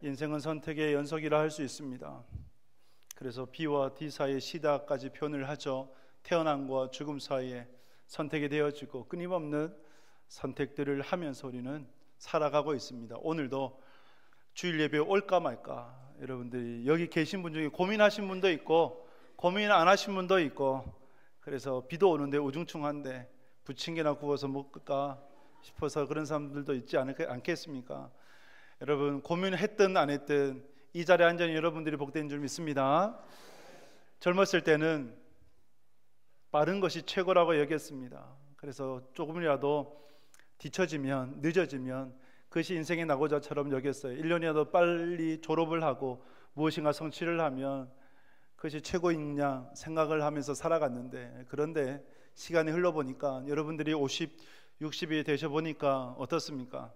인생은 선택의 연속이라 할 수 있습니다. 그래서 B와 D 사이의 시다까지 표현을 하죠. 태어남과 죽음 사이에 선택이 되어지고 끊임없는 선택들을 하면서 우리는 살아가고 있습니다. 오늘도 주일 예배에 올까 말까, 여러분들이 여기 계신 분 중에 고민하신 분도 있고 고민 안 하신 분도 있고, 그래서 비도 오는데 우중충한데 부침개나 구워서 먹을까 싶어서 그런 사람들도 있지 않겠습니까? 여러분, 고민했든 안 했든 이 자리에 앉아 있는 여러분들이 복된 줄 믿습니다. 젊었을 때는 빠른 것이 최고라고 여겼습니다. 그래서 조금이라도 뒤처지면, 늦어지면 그것이 인생의 낙오자처럼 여겼어요. 1년이라도 빨리 졸업을 하고 무엇인가 성취를 하면 그것이 최고이냐 생각을 하면서 살아갔는데, 그런데 시간이 흘러보니까 여러분들이 50, 60이 되셔보니까 어떻습니까?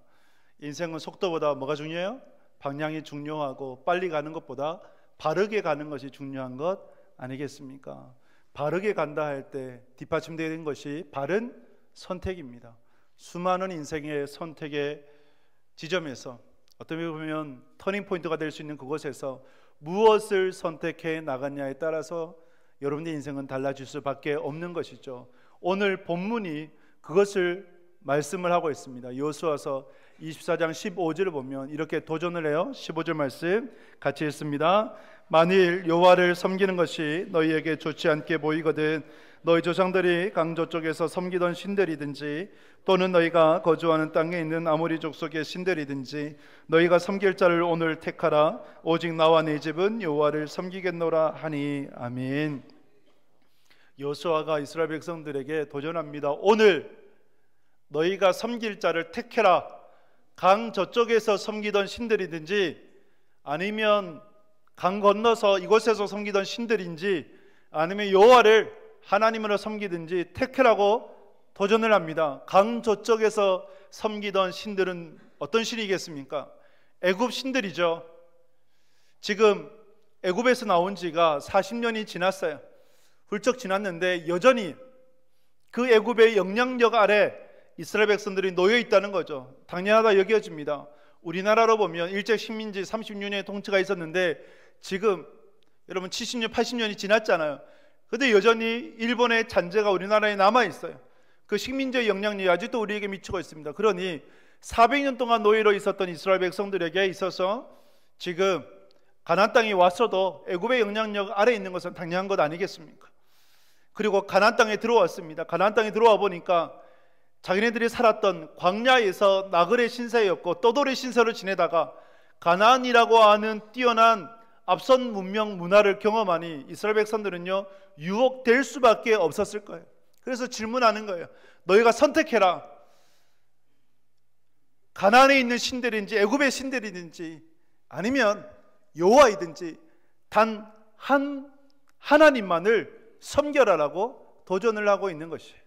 인생은 속도보다 뭐가 중요해요? 방향이 중요하고, 빨리 가는 것보다 바르게 가는 것이 중요한 것 아니겠습니까? 바르게 간다 할 때 뒷받침되는 것이 바른 선택입니다. 수많은 인생의 선택의 지점에서 어떻게 보면 터닝포인트가 될 수 있는 그곳에서 무엇을 선택해 나갔냐에 따라서 여러분의 인생은 달라질 수밖에 없는 것이죠. 오늘 본문이 그것을 말씀을 하고 있습니다. 여호수아서 24장 15절을 보면 이렇게 도전을 해요. 15절 말씀 같이 읽습니다. 만일 여호와를 섬기는 것이 너희에게 좋지 않게 보이거든 너희 조상들이 강조 쪽에서 섬기던 신들이든지 또는 너희가 거주하는 땅에 있는 아모리 족속의 신들이든지 너희가 섬길 자를 오늘 택하라. 오직 나와 내 집은 여호와를 섬기겠노라 하니. 아멘. 여호수아가 이스라엘 백성들에게 도전합니다. 오늘 너희가 섬길 자를 택해라. 강 저쪽에서 섬기던 신들이든지 아니면 강 건너서 이곳에서 섬기던 신들인지 아니면 여호와를 하나님으로 섬기든지 택해라고 도전을 합니다. 강 저쪽에서 섬기던 신들은 어떤 신이겠습니까? 애굽 신들이죠. 지금 애굽에서 나온 지가 40년이 지났어요. 훌쩍 지났는데 여전히 그 애굽의 영향력 아래 이스라엘 백성들이 놓여 있다는 거죠. 당연하다 여겨집니다. 우리나라로 보면 일제 식민지 36년의 통치가 있었는데 지금 여러분 70년, 80년이 지났잖아요. 그런데 여전히 일본의 잔재가 우리나라에 남아 있어요. 그 식민지의 영향력이 아직도 우리에게 미치고 있습니다. 그러니 400년 동안 노예로 있었던 이스라엘 백성들에게 있어서 지금 가나안 땅에 왔어도 애굽의 영향력 아래에 있는 것은 당연한 것 아니겠습니까? 그리고 가나안 땅에 들어왔습니다. 가나안 땅에 들어와 보니까 자기네들이 살았던 광야에서 나그네 신세였고 떠돌이 신세로 지내다가 가나안이라고 하는 뛰어난 앞선 문명 문화를 경험하니 이스라엘 백성들은요 유혹될 수밖에 없었을 거예요. 그래서 질문하는 거예요. 너희가 선택해라. 가나안에 있는 신들인지 애굽의 신들이든지 아니면 여호와이든지 단 한 하나님만을 섬겨라라고 도전을 하고 있는 것이에요.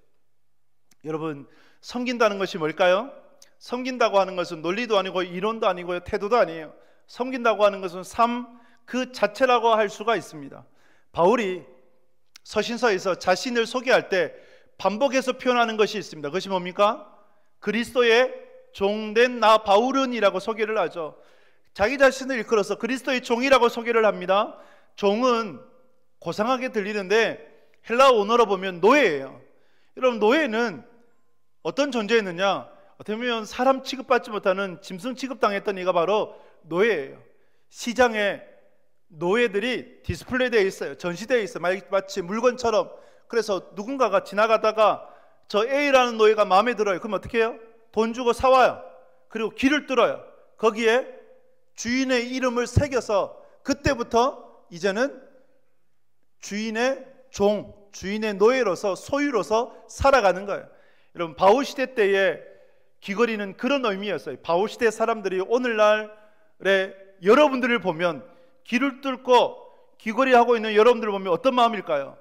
여러분, 섬긴다는 것이 뭘까요? 섬긴다고 하는 것은 논리도 아니고 이론도 아니고요 태도도 아니에요. 섬긴다고 하는 것은 삶 그 자체라고 할 수가 있습니다. 바울이 서신서에서 자신을 소개할 때 반복해서 표현하는 것이 있습니다. 그것이 뭡니까? 그리스도의 종된 나 바울은이라고 소개를 하죠. 자기 자신을 일컬어서 그리스도의 종이라고 소개를 합니다. 종은 고상하게 들리는데 헬라어 원어로 보면 노예예요. 여러분, 노예는 어떤 존재였느냐? 어떻게 보면 사람 취급받지 못하는 짐승 취급당했던 이가 바로 노예예요. 시장에 노예들이 디스플레이 되어 있어요. 전시되어 있어요. 마치 물건처럼. 그래서 누군가가 지나가다가 저 A라는 노예가 마음에 들어요. 그럼 어떻게 해요? 돈 주고 사와요. 그리고 길을 뚫어요. 거기에 주인의 이름을 새겨서 그때부터 이제는 주인의 종, 주인의 노예로서 소유로서 살아가는 거예요. 여러분, 바울 시대 때의 귀걸이는 그런 의미였어요. 바울 시대 사람들이 오늘날의 여러분들을 보면 길을 뚫고 귀걸이하고 있는 여러분들을 보면 어떤 마음일까요?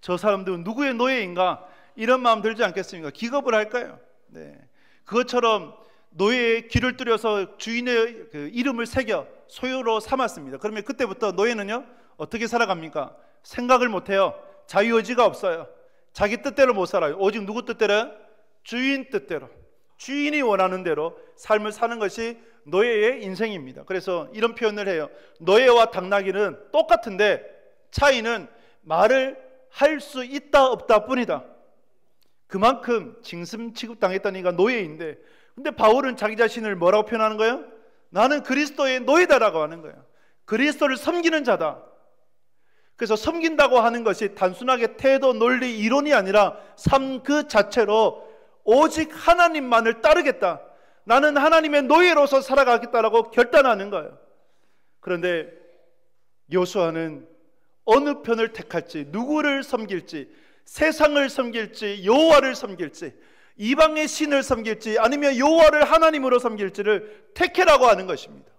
저 사람들은 누구의 노예인가? 이런 마음 들지 않겠습니까? 기겁을 할까요? 네. 그것처럼 노예의 길을 뚫어서 주인의 그 이름을 새겨 소유로 삼았습니다. 그러면 그때부터 노예는요 어떻게 살아갑니까? 생각을 못해요. 자유의지가 없어요. 자기 뜻대로 못 살아요. 오직 누구 뜻대로? 주인 뜻대로. 주인이 원하는 대로 삶을 사는 것이 노예의 인생입니다. 그래서 이런 표현을 해요. 노예와 당나귀는 똑같은데 차이는 말을 할 수 있다 없다 뿐이다. 그만큼 징심 취급당했던 이가 노예인데, 근데 바울은 자기 자신을 뭐라고 표현하는 거예요? 나는 그리스도의 노예다라고 하는 거예요. 그리스도를 섬기는 자다. 그래서 섬긴다고 하는 것이 단순하게 태도, 논리, 이론이 아니라 삶 그 자체로 오직 하나님만을 따르겠다, 나는 하나님의 노예로서 살아가겠다라고 결단하는 거예요. 그런데 여호수아는 어느 편을 택할지, 누구를 섬길지, 세상을 섬길지, 여호와를 섬길지, 이방의 신을 섬길지, 아니면 여호와를 하나님으로 섬길지를 택해라고 하는 것입니다.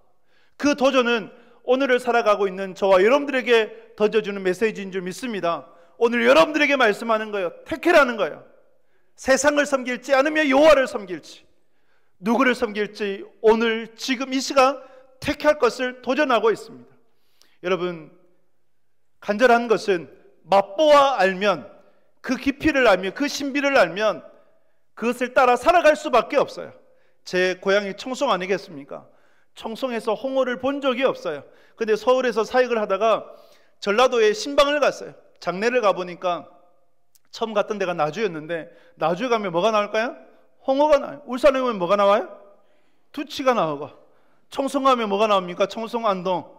그 도전은 오늘을 살아가고 있는 저와 여러분들에게 던져주는 메시지인 줄 믿습니다. 오늘 여러분들에게 말씀하는 거예요. 택해라는 거예요. 세상을 섬길지, 아니면 여호와를 섬길지, 누구를 섬길지 오늘 지금 이 시간 택할 것을 도전하고 있습니다. 여러분, 간절한 것은 맛보아 알면, 그 깊이를 알면, 그 신비를 알면 그것을 따라 살아갈 수밖에 없어요. 제 고향이 청송 아니겠습니까? 청송에서 홍어를 본 적이 없어요. 근데 서울에서 사역을 하다가 전라도에 신방을 갔어요. 장례를 가보니까 처음 갔던 데가 나주였는데, 나주에 가면 뭐가 나올까요? 홍어가 나와요. 울산에 오면 뭐가 나와요? 두치가 나오고, 청송 가면 뭐가 나옵니까? 청송, 안동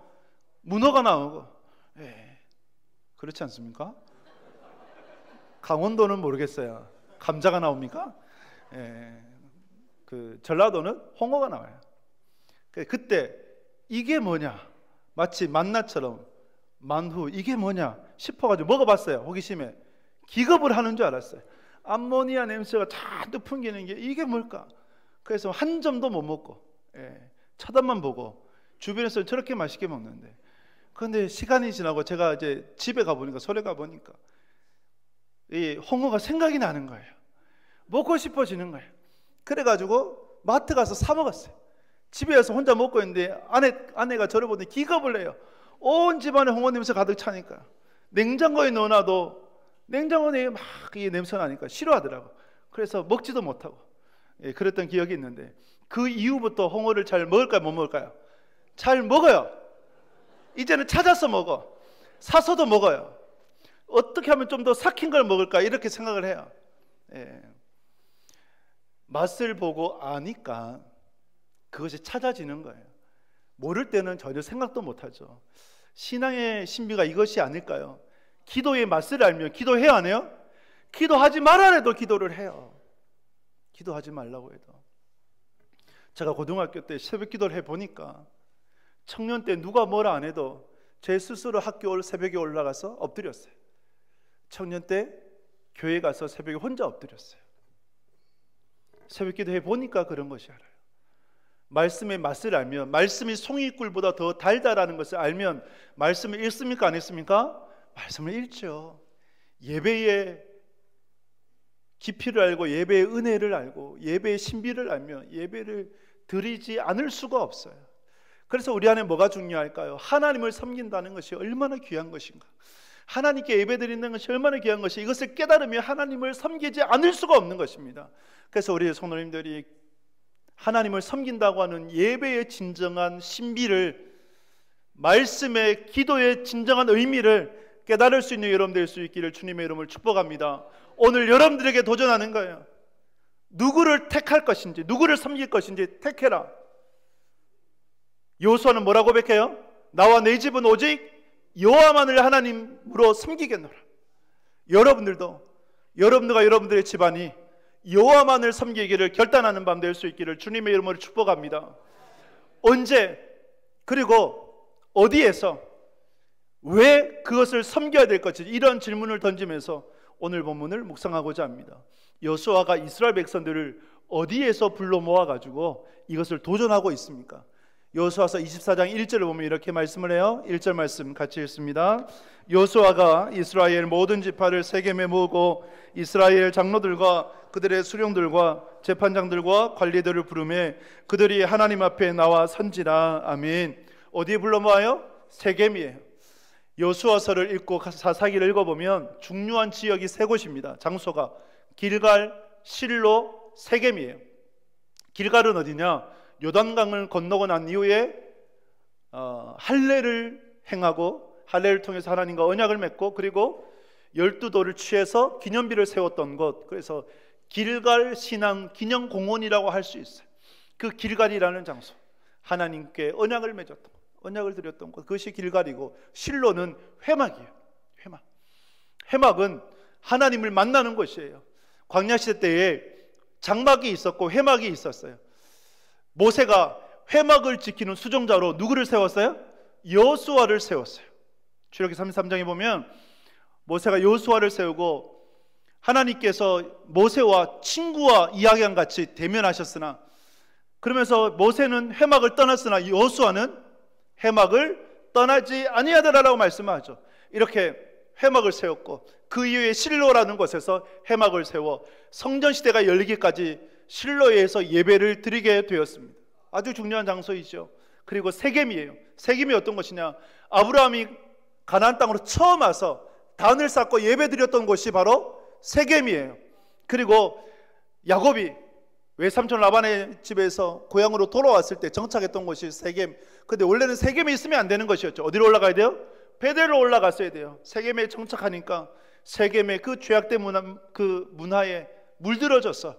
문어가 나오고. 그렇지 않습니까? 강원도는 모르겠어요. 감자가 나옵니까? 그 전라도는 홍어가 나와요. 그때 이게 뭐냐, 마치 만나처럼 만후, 이게 뭐냐 싶어가지고 먹어봤어요. 호기심에 기겁을 하는 줄 알았어요. 암모니아 냄새가 잔뜩 풍기는 게 이게 뭘까? 그래서 한 점도 못 먹고 쳐다만 보고, 주변에서 저렇게 맛있게 먹는데, 그런데 시간이 지나고 제가 이제 집에 가보니까, 서울에 가보니까 이 홍어가 생각이 나는 거예요. 먹고 싶어지는 거예요. 그래가지고 마트 가서 사 먹었어요. 집에 와서 혼자 먹고 있는데 아내가 저를 보더니 기겁을 해요. 온 집안에 홍어 냄새 가득 차니까. 냉장고에 넣어놔도 냉장고에 막 이 냄새 나니까 싫어하더라고. 그래서 먹지도 못하고 그랬던 기억이 있는데, 그 이후부터 홍어를 잘 먹을까요, 못 먹을까요? 잘 먹어요. 이제는 찾아서 먹어. 사서도 먹어요. 어떻게 하면 좀 더 삭힌 걸 먹을까, 이렇게 생각을 해요. 맛을 보고 아니까 그것이 찾아지는 거예요. 모를 때는 전혀 생각도 못하죠. 신앙의 신비가 이것이 아닐까요? 기도의 맛을 알면 기도해야 안 해요? 기도하지 말라 해도 기도를 해요. 기도하지 말라고 해도. 제가 고등학교 때 새벽 기도를 해보니까 청년 때 누가 뭐라 안 해도 제 스스로 학교 새벽에 올라가서 엎드렸어요. 청년 때 교회 가서 새벽에 혼자 엎드렸어요. 새벽 기도 해보니까 그런 것이 알아요. 말씀의 맛을 알면, 말씀이 송이꿀보다 더 달달하는 것을 알면 말씀을 읽습니까, 안 읽습니까? 말씀을 읽죠. 예배의 깊이를 알고, 예배의 은혜를 알고, 예배의 신비를 알면 예배를 드리지 않을 수가 없어요. 그래서 우리 안에 뭐가 중요할까요? 하나님을 섬긴다는 것이 얼마나 귀한 것인가, 하나님께 예배드리는 것이 얼마나 귀한 것이, 이것을 깨달으면 하나님을 섬기지 않을 수가 없는 것입니다. 그래서 우리 성도님들이 하나님을 섬긴다고 하는 예배의 진정한 신비를, 말씀의, 기도의 진정한 의미를 깨달을 수 있는 여러분 될 수 있기를 주님의 이름을 축복합니다. 오늘 여러분들에게 도전하는 거예요. 누구를 택할 것인지, 누구를 섬길 것인지 택해라. 여호수아는 뭐라고 고백해요? 나와 내 집은 오직 여호와만을 하나님으로 섬기겠노라. 여러분들도, 여러분들과 여러분들의 집안이 여호와만을 섬기기를 결단하는 밤 될 수 있기를 주님의 이름으로 축복합니다. 언제, 그리고 어디에서, 왜 그것을 섬겨야 될 것인지, 이런 질문을 던지면서 오늘 본문을 묵상하고자 합니다. 여호수아가 이스라엘 백성들을 어디에서 불러 모아가지고 이것을 도전하고 있습니까? 여호수아서 24장 1절을 보면 이렇게 말씀을 해요. 1절 말씀 같이 읽습니다. 여호수아가 이스라엘 모든 지파를 세겜에 모으고 이스라엘 장로들과 그들의 수령들과 재판장들과 관리들을 부르매 그들이 하나님 앞에 나와 선지라. 아멘. 어디에 불러 모아요? 세겜이에요. 여호수아서를 읽고 사사기를 읽어보면 중요한 지역이 세 곳입니다. 장소가 길갈, 실로, 세겜이에요. 길갈은 어디냐? 요단강을 건너고 난 이후에 할례를 행하고 할례를 통해서 하나님과 언약을 맺고 그리고 12도를 취해서 기념비를 세웠던 곳, 그래서 길갈 신앙 기념공원이라고 할 수 있어요. 그 길갈이라는 장소, 하나님께 언약을 맺었던 것, 언약을 드렸던 곳, 그것이 길갈이고, 실로는 회막이에요. 회막은 하나님을 만나는 곳이에요. 광야시대 때에 장막이 있었고 회막이 있었어요. 모세가 회막을 지키는 수종자로 누구를 세웠어요? 여호수아를 세웠어요. 출애굽기 33장에 보면 모세가 여호수아를 세우고 하나님께서 모세와 친구와 이야기한 같이 대면하셨으나, 그러면서 모세는 회막을 떠났으나 여호수아는 회막을 떠나지 아니하더라라고 말씀하죠. 이렇게 회막을 세웠고 그 이후에 실로라는 곳에서 회막을 세워 성전시대가 열리기까지 실로에서 예배를 드리게 되었습니다. 아주 중요한 장소이죠. 그리고 세겜이에요. 세겜이 어떤 것이냐, 아브라함이 가나안 땅으로 처음 와서 단을 쌓고 예배 드렸던 곳이 바로 세겜이에요. 그리고 야곱이 외삼촌 라반의 집에서 고향으로 돌아왔을 때 정착했던 곳이 세겜. 근데 원래는 세겜에 있으면 안 되는 것이었죠. 어디로 올라가야 돼요? 베델로 올라갔어야 돼요. 세겜에 정착하니까 세겜의 그 죄악된 문화에 물들어져서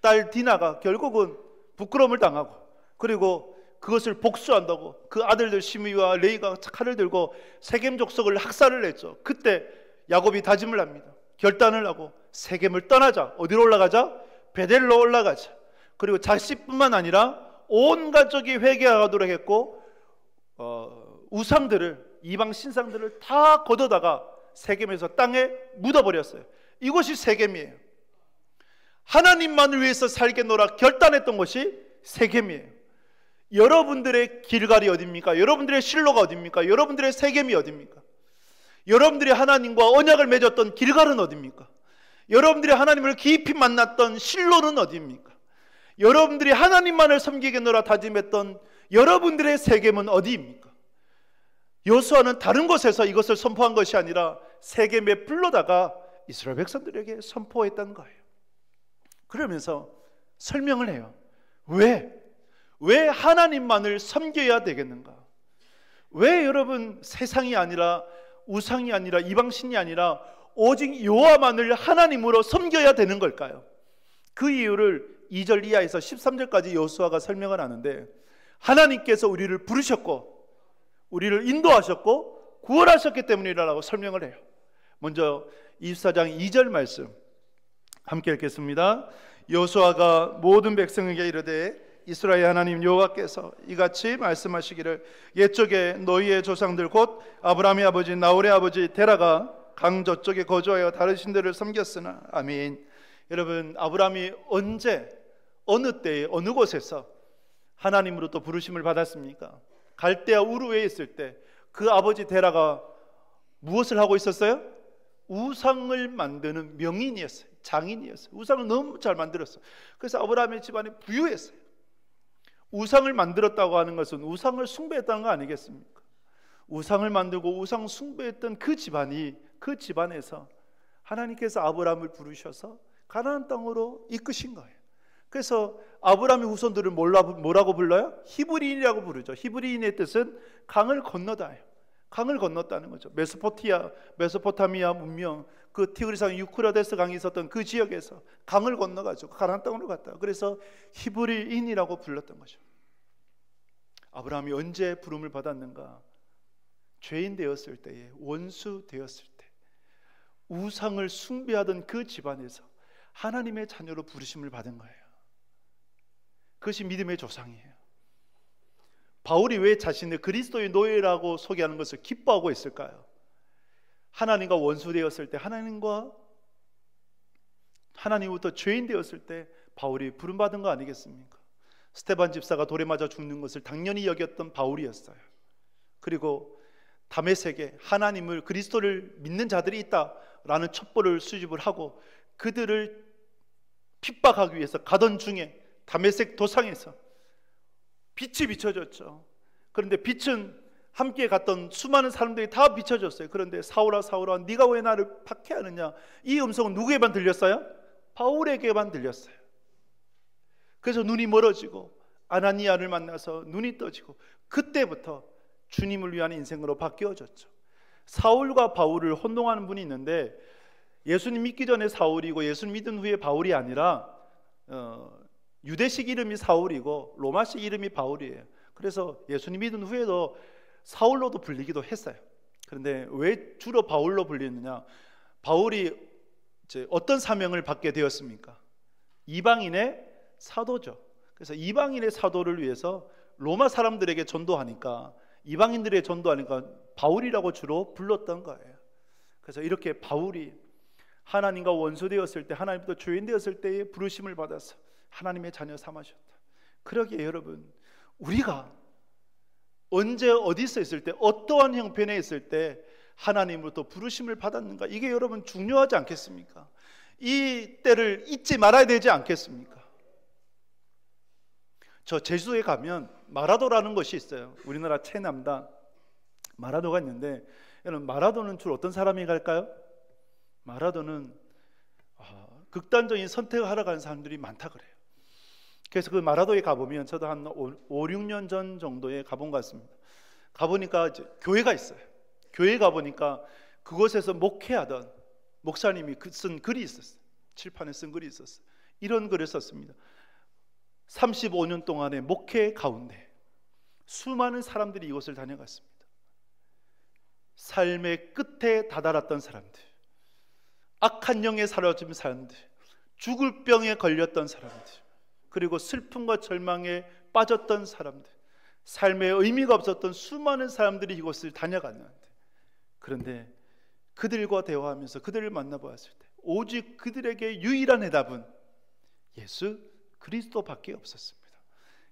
딸 디나가 결국은 부끄러움을 당하고, 그리고 그것을 복수한다고 그 아들들 시므이와 레이가 칼을 들고 세겜 족속을 학살을 했죠. 그때 야곱이 다짐을 합니다. 결단을 하고 세겜을 떠나자. 어디로 올라가자? 베델로 올라가자. 그리고 자식뿐만 아니라 온 가족이 회개하도록 했고, 우상들을, 이방 신상들을 다 걷어다가 세겜에서 땅에 묻어버렸어요. 이것이 세겜이에요. 하나님만을 위해서 살겠노라 결단했던 것이 세겜이에요. 여러분들의 길갈이 어디입니까? 여러분들의 실로가 어디입니까? 여러분들의 세겜이 어디입니까? 여러분들이 하나님과 언약을 맺었던 길갈은 어디입니까? 여러분들이 하나님을 깊이 만났던 실로는 어디입니까? 여러분들이 하나님만을 섬기겠노라 다짐했던 여러분들의 세겜은 어디입니까? 여호수아는 다른 곳에서 이것을 선포한 것이 아니라 세겜에 불러다가 이스라엘 백성들에게 선포했다는 거예요. 그러면서 설명을 해요. 왜 하나님만을 섬겨야 되겠는가? 왜 여러분 세상이 아니라 우상이 아니라 이방신이 아니라 오직 여호와만을 하나님으로 섬겨야 되는 걸까요? 그 이유를 2절 이하에서 13절까지 여호수아가 설명을 하는데, 하나님께서 우리를 부르셨고 우리를 인도하셨고 구원하셨기 때문이라고 설명을 해요. 먼저 24장 2절 말씀 함께 읽겠습니다. 여호수아가 모든 백성에게 이르되 이스라엘 하나님 여호와께서 이같이 말씀하시기를 옛적에 너희의 조상들 곧 아브라함의 아버지 나홀의 아버지 데라가 강 저쪽에 거주하여 다른 신들을 섬겼으나. 아멘. 여러분, 아브라함이 언제, 어느 때에, 어느 곳에서 하나님으로부터 부르심을 받았습니까? 갈대아 우르에 있을 때 그 아버지 데라가 무엇을 하고 있었어요? 우상을 만드는 명인이었어요. 장인이었어요. 우상을 너무 잘 만들었어요. 그래서 아브라함의 집안이 부유했어요. 우상을 만들었다고 하는 것은 우상을 숭배했다는 거 아니겠습니까? 우상을 만들고 우상 숭배했던 그 집안에서 하나님께서 아브라함을 부르셔서 가나안 땅으로 이끄신 거예요. 그래서 아브라함의 후손들을 뭐라고 불러요? 히브리인이라고 부르죠. 히브리인의 뜻은 강을 건너다예요. 강을 건넜다는 거죠. 메소포타미아 문명, 그 티그리산 유프라데스 강이 있었던 그 지역에서 강을 건너가지고 가나안 땅으로 갔다. 그래서 히브리인이라고 불렀던 거죠. 아브라함이 언제 부름을 받았는가? 죄인 되었을 때에, 원수 되었을 때, 우상을 숭배하던 그 집안에서 하나님의 자녀로 부르심을 받은 거예요. 그것이 믿음의 조상이에요. 바울이 왜 자신을 그리스도의 노예라고 소개하는 것을 기뻐하고 있을까요? 하나님과 원수 되었을 때, 하나님부터 죄인 되었을 때 바울이 부름받은 거 아니겠습니까? 스데반 집사가 돌에 맞아 죽는 것을 당연히 여겼던 바울이었어요. 그리고 다메섹에 하나님을, 그리스도를 믿는 자들이 있다라는 첩보를 수집을 하고 그들을 핍박하기 위해서 가던 중에 다메섹 도상에서 빛이 비춰졌죠. 그런데 빛은 함께 갔던 수많은 사람들이 다 비춰졌어요. 그런데 사울아 사울아 네가 왜 나를 박해하느냐, 이 음성은 누구에게만 들렸어요? 바울에게만 들렸어요. 그래서 눈이 멀어지고 아나니아를 만나서 눈이 떠지고 그때부터 주님을 위한 인생으로 바뀌어졌죠. 사울과 바울을 혼동하는 분이 있는데 예수님 믿기 전에 사울이고 예수님 믿은 후에 바울이 아니라 유대식 이름이 사울이고 로마식 이름이 바울이에요. 그래서 예수님 믿은 후에도 사울로도 불리기도 했어요. 그런데 왜 주로 바울로 불리느냐? 바울이 이제 어떤 사명을 받게 되었습니까? 이방인의 사도죠. 그래서 이방인의 사도를 위해서 로마 사람들에게 전도하니까, 이방인들의 전도하니까 바울이라고 주로 불렀던 거예요. 그래서 이렇게 바울이 하나님과 원수되었을 때, 하나님부터 죄인되었을 때에 부르심을 받아서 하나님의 자녀 삼으셨다. 그러기에 여러분, 우리가 언제 어디서 있을 때, 어떠한 형편에 있을 때 하나님으로부터 부르심을 받았는가, 이게 여러분 중요하지 않겠습니까? 이 때를 잊지 말아야 되지 않겠습니까? 저 제주도에 가면 마라도라는 것이 있어요. 우리나라 최남단 마라도가 있는데, 여러분 마라도는 주로 어떤 사람이 갈까요? 마라도는 극단적인 선택을 하러 가는 사람들이 많다 그래요. 그래서 그 마라도에 가보면, 저도 한 5, 6년 전 정도에 가본 것 같습니다. 가보니까 이제 교회가 있어요. 교회 가보니까 그곳에서 목회하던 목사님이 쓴 글이 있었어요. 칠판에 쓴 글이 있었어요. 이런 글을 썼습니다. 35년 동안의 목회 가운데 수많은 사람들이 이곳을 다녀갔습니다. 삶의 끝에 다다랐던 사람들, 악한 영에 사로잡힌 사람들, 죽을 병에 걸렸던 사람들, 그리고 슬픔과 절망에 빠졌던 사람들, 삶에 의미가 없었던 수많은 사람들이 이곳을 다녀갔는데, 그런데 그들과 대화하면서 그들을 만나보았을 때 오직 그들에게 유일한 해답은 예수 그리스도밖에 없었습니다.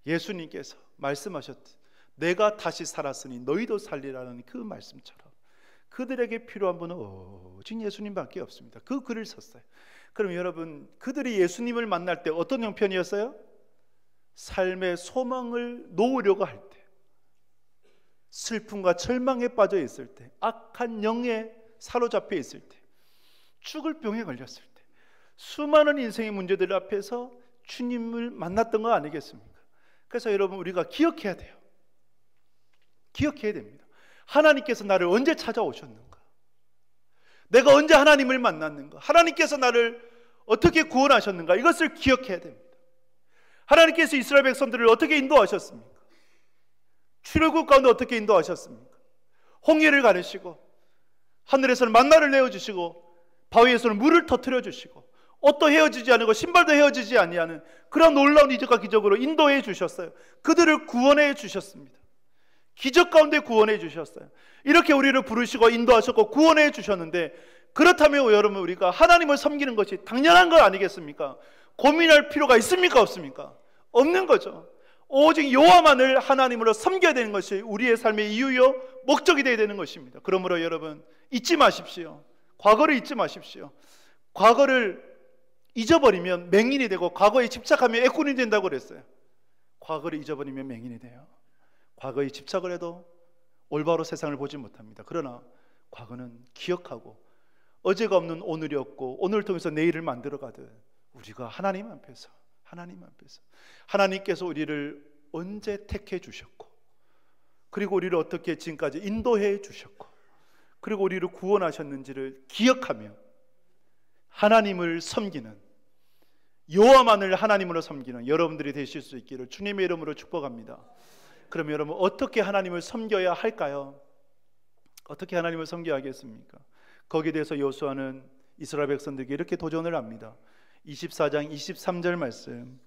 예수님께서 말씀하셨듯 내가 다시 살았으니 너희도 살리라는 그 말씀처럼 그들에게 필요한 분은 오직 예수님밖에 없습니다. 그 글을 썼어요. 그럼 여러분, 그들이 예수님을 만날 때 어떤 형편이었어요? 삶의 소망을 놓으려고 할 때, 슬픔과 절망에 빠져 있을 때, 악한 영에 사로잡혀 있을 때, 죽을 병에 걸렸을 때, 수많은 인생의 문제들 앞에서 주님을 만났던 거 아니겠습니까? 그래서 여러분, 우리가 기억해야 돼요. 기억해야 됩니다. 하나님께서 나를 언제 찾아오셨는가? 내가 언제 하나님을 만났는가? 하나님께서 나를 어떻게 구원하셨는가? 이것을 기억해야 됩니다. 하나님께서 이스라엘 백성들을 어떻게 인도하셨습니까? 출애굽 가운데 어떻게 인도하셨습니까? 홍해를 가르시고 하늘에서는 만나를 내어주시고 바위에서는 물을 터뜨려 주시고 옷도 헤어지지 않고 신발도 헤어지지 아니하는 그런 놀라운 이적과 기적으로 인도해 주셨어요. 그들을 구원해 주셨습니다. 기적 가운데 구원해 주셨어요. 이렇게 우리를 부르시고 인도하셨고 구원해 주셨는데, 그렇다면 여러분, 우리가 하나님을 섬기는 것이 당연한 거 아니겠습니까? 고민할 필요가 있습니까? 없습니까? 없는 거죠. 오직 여호와만을 하나님으로 섬겨야 되는 것이 우리의 삶의 이유요 목적이 되어야 되는 것입니다. 그러므로 여러분, 잊지 마십시오. 과거를 잊지 마십시오. 과거를 잊어버리면 맹인이 되고, 과거에 집착하면 애꾼이 된다고 그랬어요. 과거를 잊어버리면 맹인이 돼요. 과거에 집착을 해도 올바로 세상을 보지 못합니다. 그러나 과거는 기억하고, 어제가 없는 오늘이 없고 오늘을 통해서 내일을 만들어가듯 우리가 하나님 앞에서 하나님께서 우리를 언제 택해 주셨고, 그리고 우리를 어떻게 지금까지 인도해 주셨고, 그리고 우리를 구원하셨는지를 기억하며 하나님을 섬기는, 여호와만을 하나님으로 섬기는 여러분들이 되실 수 있기를 주님의 이름으로 축복합니다. 그럼 여러분, 어떻게 하나님을 섬겨야 할까요? 어떻게 하나님을 섬겨야 하겠습니까? 거기에 대해서 여호수아는 이스라엘 백성들에게 이렇게 도전을 합니다. 24장 23절 말씀,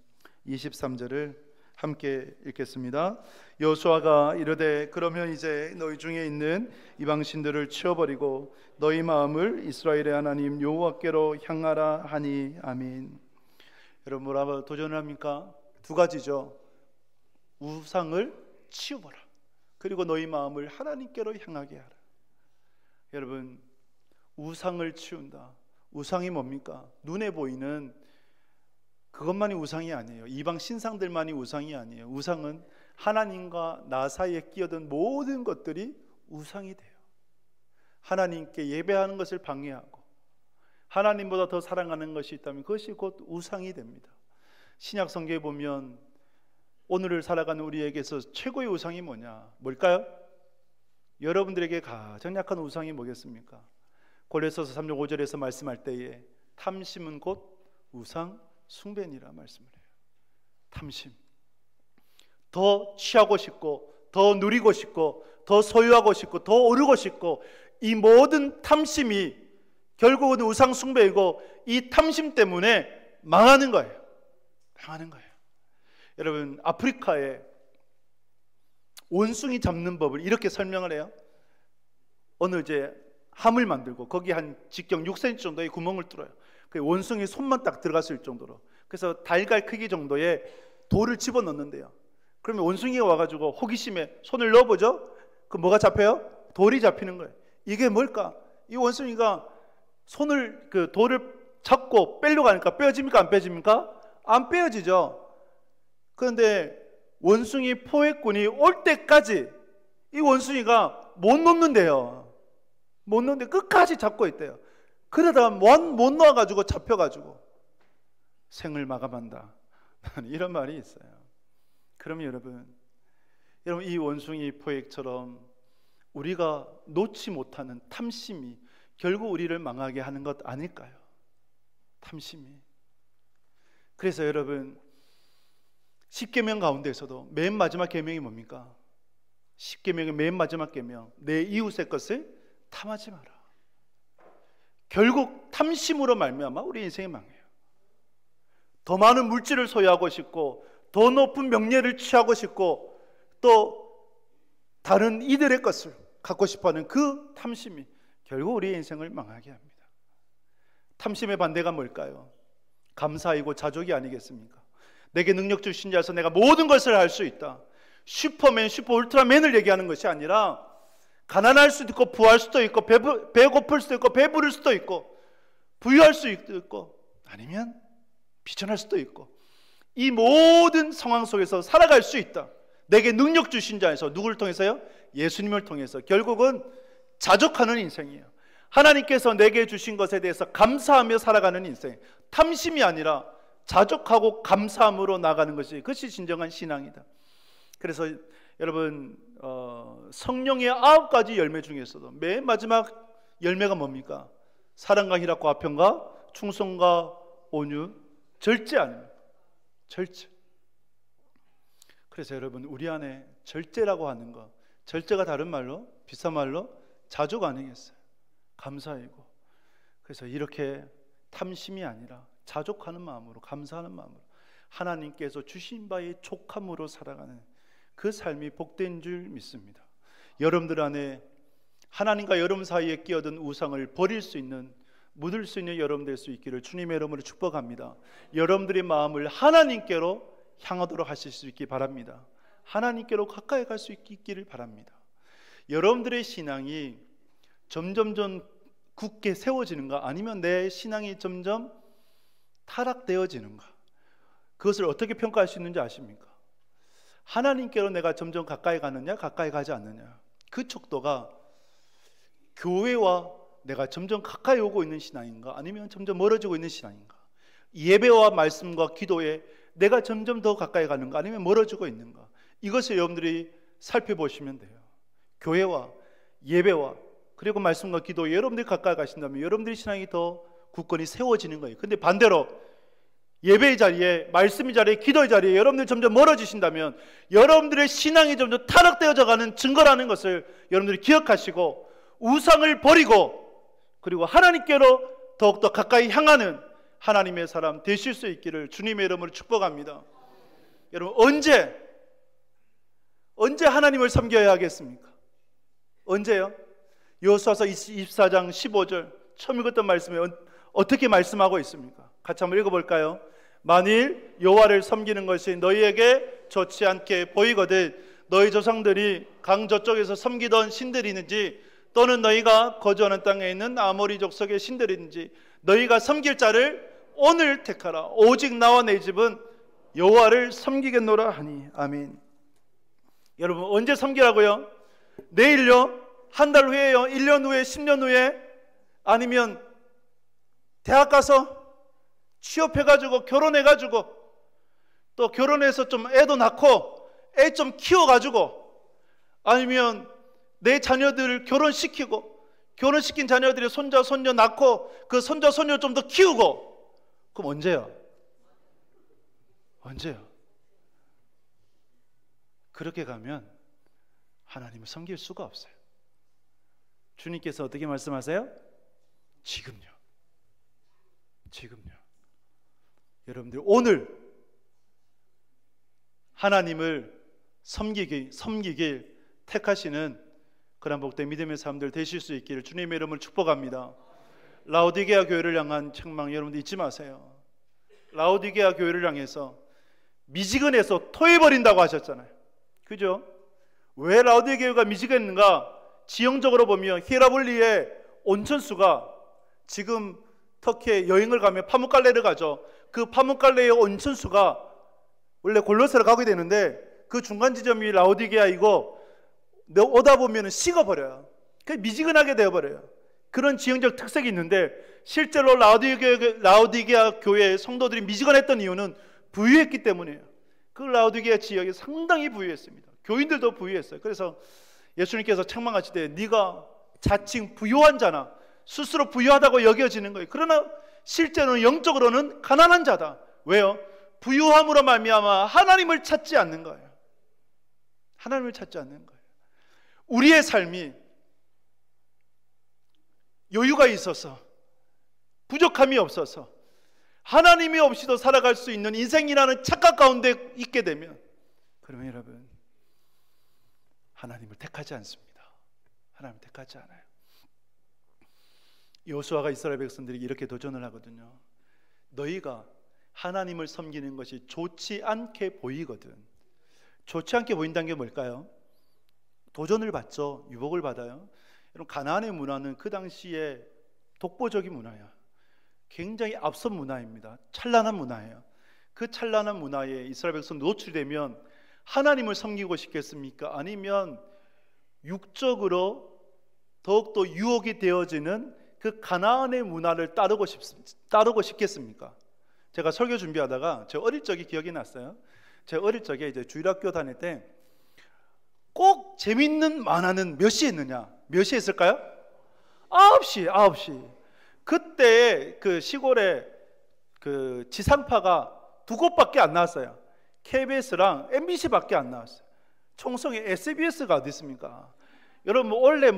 23절을 함께 읽겠습니다. 여호수아가 이르되 그러면 이제 너희 중에 있는 이방신들을 치워버리고 너희 마음을 이스라엘의 하나님 여호와께로 향하라 하니. 아멘. 여러분, 뭐라고 도전을 합니까? 두 가지죠. 우상을 치워버라, 그리고 너희 마음을 하나님께로 향하게 하라. 여러분, 우상을 치운다. 우상이 뭡니까? 눈에 보이는 그것만이 우상이 아니에요. 이방 신상들만이 우상이 아니에요. 우상은 하나님과 나 사이에 끼어든 모든 것들이 우상이 돼요. 하나님께 예배하는 것을 방해하고 하나님보다 더 사랑하는 것이 있다면 그것이 곧 우상이 됩니다. 신약 성경에 보면 오늘을 살아가는 우리에게서 최고의 우상이 뭐냐? 뭘까요? 여러분들에게 가장 약한 우상이 뭐겠습니까? 골로새서 3장 5절에서 말씀할 때에 탐심은 곧 우상 숭배니라 말씀을 해요. 탐심. 더 취하고 싶고, 더 누리고 싶고, 더 소유하고 싶고, 더 오르고 싶고, 이 모든 탐심이 결국은 우상 숭배이고, 이 탐심 때문에 망하는 거예요. 망하는 거예요. 여러분, 아프리카에 원숭이 잡는 법을 이렇게 설명을 해요. 어느 이제 함을 만들고 거기 한 직경 6cm 정도의 구멍을 뚫어요. 그 원숭이 손만 딱 들어갈 수 있을 정도로. 그래서 달걀 크기 정도의 돌을 집어넣는데요. 그러면 원숭이가 와가지고 호기심에 손을 넣어보죠. 그 뭐가 잡혀요? 돌이 잡히는 거예요. 이게 뭘까? 이 원숭이가 손을 그 돌을 잡고 빼려고 하니까 빼어집니까? 안 빼집니까? 안 빼어지죠. 그런데 원숭이 포획꾼이 올 때까지 이 원숭이가 못 놓는데요. 못 놓는데 끝까지 잡고 있대요. 그러다가 못 놓아가지고 잡혀가지고 생을 마감한다. 이런 말이 있어요. 그러면 여러분 이 원숭이 포획처럼 우리가 놓지 못하는 탐심이 결국 우리를 망하게 하는 것 아닐까요? 탐심이. 그래서 여러분 10계명 가운데서도 맨 마지막 계명이 뭡니까? 10계명의 맨 마지막 계명, 내 이웃의 것을 탐하지 마라. 결국 탐심으로 말미암아 우리 인생이 망해요. 더 많은 물질을 소유하고 싶고, 더 높은 명예를 취하고 싶고, 또 다른 이들의 것을 갖고 싶어하는 그 탐심이 결국 우리의 인생을 망하게 합니다. 탐심의 반대가 뭘까요? 감사이고 자족이 아니겠습니까? 내게 능력 주신 자에서 내가 모든 것을 할 수 있다. 슈퍼맨, 슈퍼 울트라맨을 얘기하는 것이 아니라 가난할 수도 있고 부할 수도 있고 배고플 수도 있고 배부를 수도 있고 부유할 수도 있고 아니면 비천할 수도 있고 이 모든 상황 속에서 살아갈 수 있다. 내게 능력 주신 자에서 누구를 통해서요? 예수님을 통해서. 결국은 자족하는 인생이에요. 하나님께서 내게 주신 것에 대해서 감사하며 살아가는 인생. 탐심이 아니라 자족하고 감사함으로 나가는 것이 그것이 진정한 신앙이다. 그래서 여러분 성령의 9가지 열매 중에서도 맨 마지막 열매가 뭡니까? 사랑과 희락과 화평과 충성과 온유, 절제 아닙니까? 절제. 그래서 여러분 우리 안에 절제라고 하는 것, 절제가 다른 말로 비싼 말로 자족 아니겠어요? 감사이고. 그래서 이렇게 탐심이 아니라 자족하는 마음으로, 감사하는 마음으로 하나님께서 주신 바의 족함으로 살아가는 그 삶이 복된 줄 믿습니다. 여러분들 안에 하나님과 여러분 사이에 끼어든 우상을 버릴 수 있는, 묻을 수 있는 여러분 될 수 있기를 주님의 이름으로 축복합니다. 여러분들의 마음을 하나님께로 향하도록 하실 수 있기 바랍니다. 하나님께로 가까이 갈 수 있기를 바랍니다. 여러분들의 신앙이 점점 굳게 세워지는가, 아니면 내 신앙이 점점 타락되어지는가, 그것을 어떻게 평가할 수 있는지 아십니까? 하나님께로 내가 점점 가까이 가느냐, 가까이 가지 않느냐, 그 척도가 교회와 내가 점점 가까이 오고 있는 신앙인가, 아니면 점점 멀어지고 있는 신앙인가, 예배와 말씀과 기도에 내가 점점 더 가까이 가는가, 아니면 멀어지고 있는가, 이것을 여러분들이 살펴보시면 돼요. 교회와 예배와 그리고 말씀과 기도에 여러분들이 가까이 가신다면 여러분들의 신앙이 더 굳건히 세워지는 거예요. 근데 반대로 예배의 자리에, 말씀의 자리에, 기도의 자리에 여러분들이 점점 멀어지신다면 여러분들의 신앙이 점점 타락되어져 가는 증거라는 것을 여러분들이 기억하시고 우상을 버리고 그리고 하나님께로 더욱더 가까이 향하는 하나님의 사람 되실 수 있기를 주님의 이름으로 축복합니다. 여러분 언제 하나님을 섬겨야 하겠습니까? 언제요? 여호수아서 24장 15절 처음 읽었던 말씀에 어떻게 말씀하고 있습니까? 같이 한번 읽어볼까요? 만일 여호와를 섬기는 것이 너희에게 좋지 않게 보이거든 너희 조상들이 강 저쪽에서 섬기던 신들이 있는지 또는 너희가 거주하는 땅에 있는 아모리 족속의 신들이 있는지 너희가 섬길 자를 오늘 택하라. 오직 나와 내 집은 여호와를 섬기겠노라 하니. 아멘. 여러분 언제 섬기라고요? 내일요? 한 달 후에요? 1년 후에? 10년 후에? 아니면 대학 가서 취업해가지고 결혼해가지고 또 결혼해서 좀 애도 낳고 애 좀 키워가지고, 아니면 내 자녀들을 결혼시키고 결혼시킨 자녀들이 손자 손녀 낳고 그 손자 손녀 좀 더 키우고, 그럼 언제요? 언제요? 그렇게 가면 하나님을 섬길 수가 없어요. 주님께서 어떻게 말씀하세요? 지금요. 지금요. 여러분들 오늘 하나님을 섬기길 택하시는 그런 복된 믿음의 사람들 되실 수 있기를 주님의 이름을 축복합니다. 라오디게아 교회를 향한 책망 여러분들 잊지 마세요. 라오디게아 교회를 향해서 미지근해서 토해버린다고 하셨잖아요. 그죠? 왜 라오디게아 교회가 미지근했는가? 지형적으로 보면 히에라볼리의 온천수가, 지금 터키에 여행을 가면 파묵갈레를 가죠. 그 파묵갈레의 온천수가 원래 골로새로 가게 되는데 그 중간 지점이 라오디게아이고 오다 보면 식어버려요. 미지근하게 되어버려요. 그런 지형적 특색이 있는데, 실제로 라오디게아 교회의 성도들이 미지근했던 이유는 부유했기 때문이에요. 그 라오디게아 지역이 상당히 부유했습니다. 교인들도 부유했어요. 그래서 예수님께서 책망하실 때 네가 자칭 부유한 자나 스스로 부유하다고 여겨지는 거예요. 그러나 실제로는 영적으로는 가난한 자다. 왜요? 부유함으로 말미암아 하나님을 찾지 않는 거예요. 하나님을 찾지 않는 거예요. 우리의 삶이 여유가 있어서, 부족함이 없어서 하나님이 없이도 살아갈 수 있는 인생이라는 착각 가운데 있게 되면, 그러면 여러분 하나님을 택하지 않습니다. 하나님을 택하지 않아요. 여호수아가 이스라엘 백성들에게 이렇게 도전을 하거든요. 너희가 하나님을 섬기는 것이 좋지 않게 보이거든. 좋지 않게 보인다는 게 뭘까요? 도전을 받죠. 유혹을 받아요. 여러분, 가나안의 문화는 그 당시에 독보적인 문화야. 굉장히 앞선 문화입니다. 찬란한 문화예요. 그 찬란한 문화에 이스라엘 백성 노출되면 하나님을 섬기고 싶겠습니까? 아니면 육적으로 더욱더 유혹이 되어지는 그 가나안의 문화를 따르고 싶겠습니까? 제가 설교 준비하다가 제 어릴 적이 기억이 났어요. 제 어릴 적에 이제 주일학교 다닐 때 꼭 재밌는 만화는 몇 시에 했느냐? 몇 시에 했을까요? 9시. 그때 그 시골에 그 지상파가 두 곳밖에 안 나왔어요. KBS랑 MBC밖에 안 나왔어요. 총성에 SBS가 어디 있습니까? 여러분, 원래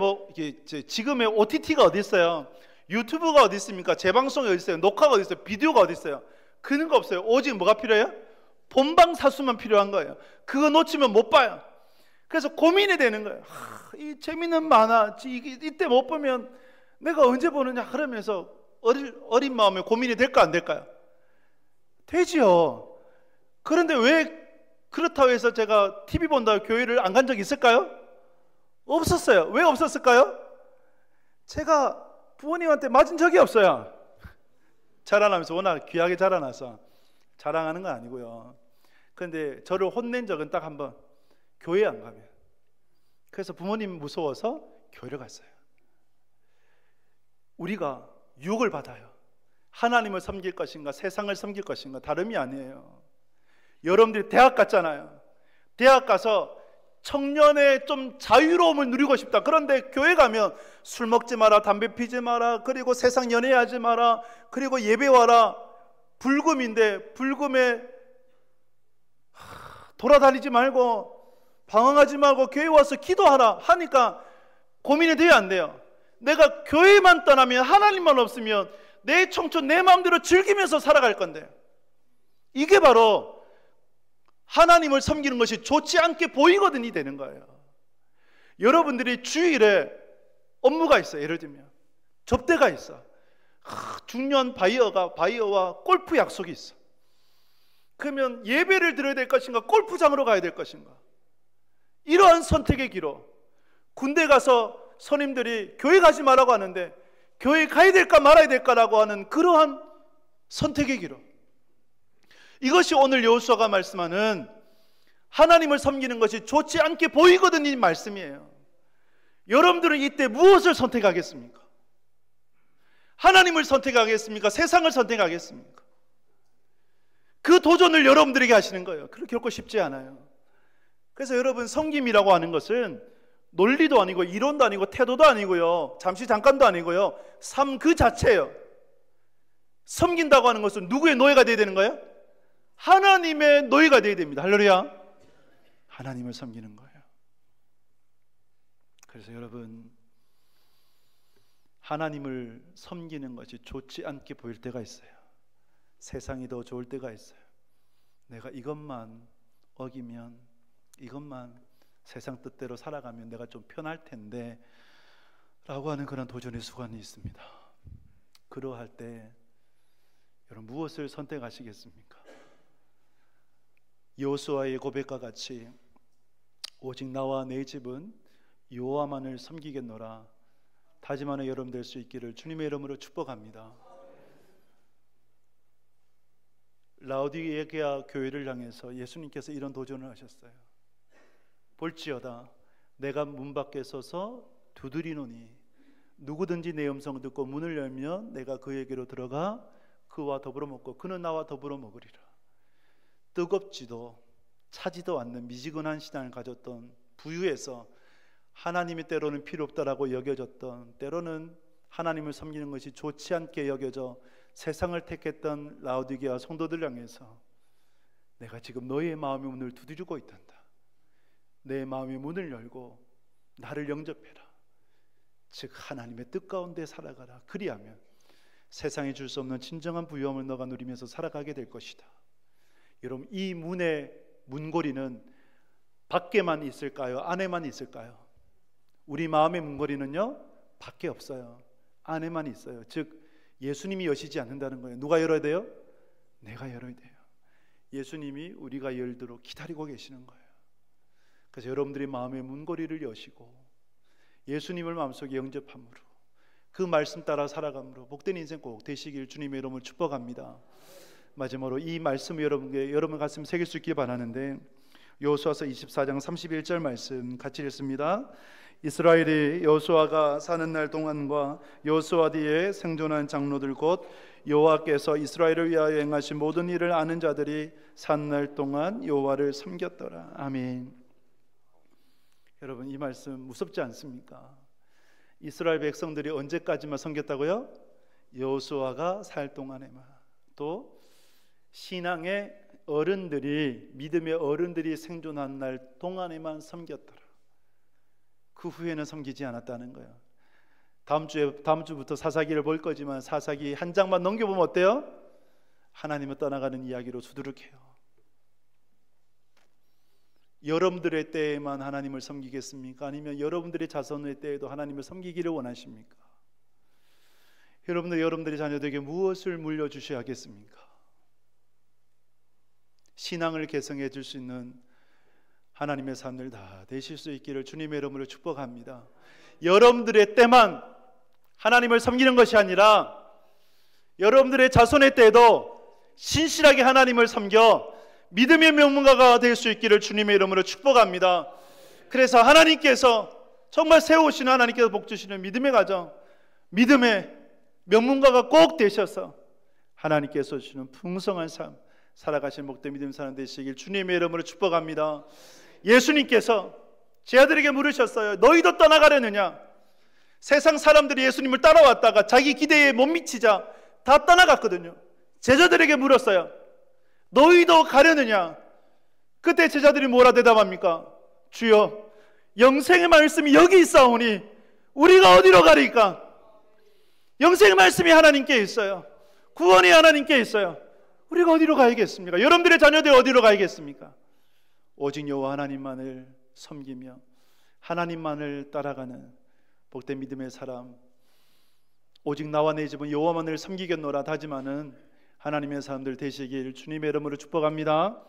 지금의 OTT가 어디 있어요? 유튜브가 어디 있습니까? 재방송이 어디 있어요? 녹화가 어디 있어요? 비디오가 어디 있어요? 그런 거 없어요. 오직 뭐가 필요해요? 본방사수만 필요한 거예요. 그거 놓치면 못 봐요. 그래서 고민이 되는 거예요. 이 재밌는 만화 이때 못 보면 내가 언제 보느냐, 그러면서 어린 마음에 고민이 될까 안 될까요? 되지요. 그런데 왜 그렇다고 해서 제가 TV 본다고 교회를 안 간 적이 있을까요? 없었어요. 왜 없었을까요? 제가 부모님한테 맞은 적이 없어요. 자라나면서 워낙 귀하게 자라나서 자랑하는 건 아니고요. 그런데 저를 혼낸 적은 딱 한 번, 교회 안 가면. 그래서 부모님 무서워서 교회를 갔어요. 우리가 유혹을 받아요. 하나님을 섬길 것인가 세상을 섬길 것인가 다름이 아니에요. 여러분들이 대학 갔잖아요. 대학 가서 청년의 좀 자유로움을 누리고 싶다. 그런데 교회 가면 술 먹지 마라, 담배 피지 마라, 그리고 세상 연애하지 마라, 그리고 예배 와라. 불금인데 불금에 돌아다니지 말고 방황하지 말고 교회 와서 기도하라 하니까 고민이 돼야 안 돼요. 내가 교회만 떠나면, 하나님만 없으면 내 청춘 내 마음대로 즐기면서 살아갈 건데, 이게 바로 하나님을 섬기는 것이 좋지 않게 보이거든이 되는 거예요. 여러분들이 주일에 업무가 있어요. 예를 들면 접대가 있어. 중요한 바이어와 골프 약속이 있어. 그러면 예배를 드려야 될 것인가, 골프장으로 가야 될 것인가? 이러한 선택의 기로, 군대 가서 선임들이 교회 가지 말라고 하는데 교회 가야 될까 말아야 될까라고 하는 그러한 선택의 기로, 이것이 오늘 여호수아가 말씀하는 하나님을 섬기는 것이 좋지 않게 보이거든 이 말씀이에요. 여러분들은 이때 무엇을 선택하겠습니까? 하나님을 선택하겠습니까? 세상을 선택하겠습니까? 그 도전을 여러분들에게 하시는 거예요. 결코 쉽지 않아요. 그래서 여러분, 섬김이라고 하는 것은 논리도 아니고 이론도 아니고 태도도 아니고요, 잠깐도 아니고요, 삶 그 자체예요. 섬긴다고 하는 것은 누구의 노예가 되어야 되는 거예요? 하나님의 노예가 되어야 됩니다. 할렐루야. 하나님을 섬기는 거예요. 그래서 여러분, 하나님을 섬기는 것이 좋지 않게 보일 때가 있어요. 세상이 더 좋을 때가 있어요. 내가 이것만 어기면, 이것만 세상 뜻대로 살아가면 내가 좀 편할 텐데 라고 하는 그런 도전의 수관이 있습니다. 그러할 때 여러분, 무엇을 선택하시겠습니까? 여호수아의 고백과 같이 오직 나와 내 집은 여호와만을 섬기겠노라 다짐하는 여러분 될 수 있기를 주님의 이름으로 축복합니다. 라오디게아 교회를 향해서 예수님께서 이런 도전을 하셨어요. 볼지어다 내가 문 밖에 서서 두드리노니 누구든지 내 음성을 듣고 문을 열면 내가 그에게로 들어가 그와 더불어 먹고 그는 나와 더불어 먹으리라. 뜨겁지도 차지도 않는 미지근한 신앙을 가졌던 부유에서 하나님이 때로는 필요 없다라고 여겨졌던, 때로는 하나님을 섬기는 것이 좋지 않게 여겨져 세상을 택했던 라오디게아 성도들 향해서 내가 지금 너의 마음의 문을 두드리고 있단다. 내 마음의 문을 열고 나를 영접해라. 즉 하나님의 뜻 가운데 살아가라. 그리하면 세상이 줄 수 없는 진정한 부유함을 너가 누리면서 살아가게 될 것이다. 여러분, 이 문의 문고리는 밖에만 있을까요? 안에만 있을까요? 우리 마음의 문고리는요, 밖에 없어요. 안에만 있어요. 즉 예수님이 여시지 않는다는 거예요. 누가 열어야 돼요? 내가 열어야 돼요. 예수님이 우리가 열도록 기다리고 계시는 거예요. 그래서 여러분들이 마음의 문고리를 여시고 예수님을 마음속에 영접함으로 그 말씀 따라 살아감으로 복된 인생 꼭 되시길 주님의 이름으로 축복합니다. 마지막으로 이 말씀을 여러분 가슴 새길 수 있길 바라는데, 여호수아서 24장 31절 말씀 같이 읽습니다. 이스라엘이 여호수아가 사는 날 동안과 여호수아 뒤에 생존한 장로들 곧 여호와께서 이스라엘을 위하여 행하신 모든 일을 아는 자들이 산 날 동안 여호와를 섬겼더라. 아멘. 여러분, 이 말씀 무섭지 않습니까? 이스라엘 백성들이 언제까지만 섬겼다고요? 여호수아가 살 동안에만. 또 신앙의 어른들이, 믿음의 어른들이 생존한 날 동안에만 섬겼더라. 그 후에는 섬기지 않았다는 거예요. 다음 주부터 사사기를 볼 거지만 사사기 한 장만 넘겨보면 어때요? 하나님을 떠나가는 이야기로 수두룩해요. 여러분들의 때에만 하나님을 섬기겠습니까? 아니면 여러분들의 자손의 때에도 하나님을 섬기기를 원하십니까? 여러분들이 자녀들에게 무엇을 물려주셔야겠습니까? 신앙을 개성해 줄 수 있는 하나님의 삶을 다 되실 수 있기를 주님의 이름으로 축복합니다. 여러분들의 때만 하나님을 섬기는 것이 아니라 여러분들의 자손의 때에도 신실하게 하나님을 섬겨 믿음의 명문가가 될 수 있기를 주님의 이름으로 축복합니다. 그래서 하나님께서 정말 세우시는, 하나님께서 복주시는 믿음의 가정, 믿음의 명문가가 꼭 되셔서 하나님께서 주시는 풍성한 삶 살아가신 복된 믿음 사람 되시길 주님의 이름으로 축복합니다. 예수님께서 제 아들에게 물으셨어요. 너희도 떠나가려느냐? 세상 사람들이 예수님을 따라왔다가 자기 기대에 못 미치자 다 떠나갔거든요. 제자들에게 물었어요. 너희도 가려느냐? 그때 제자들이 뭐라 대답합니까? 주여, 영생의 말씀이 여기 있사오니 우리가 어디로 가리까? 영생의 말씀이 하나님께 있어요. 구원이 하나님께 있어요. 우리가 어디로 가야겠습니까? 여러분들의 자녀들이 어디로 가야겠습니까? 오직 여호와 하나님만을 섬기며 하나님만을 따라가는 복된 믿음의 사람, 오직 나와 내 집은 여호와만을 섬기겠노라 다짐하는 하나님의 사람들 되시길 주님의 이름으로 축복합니다.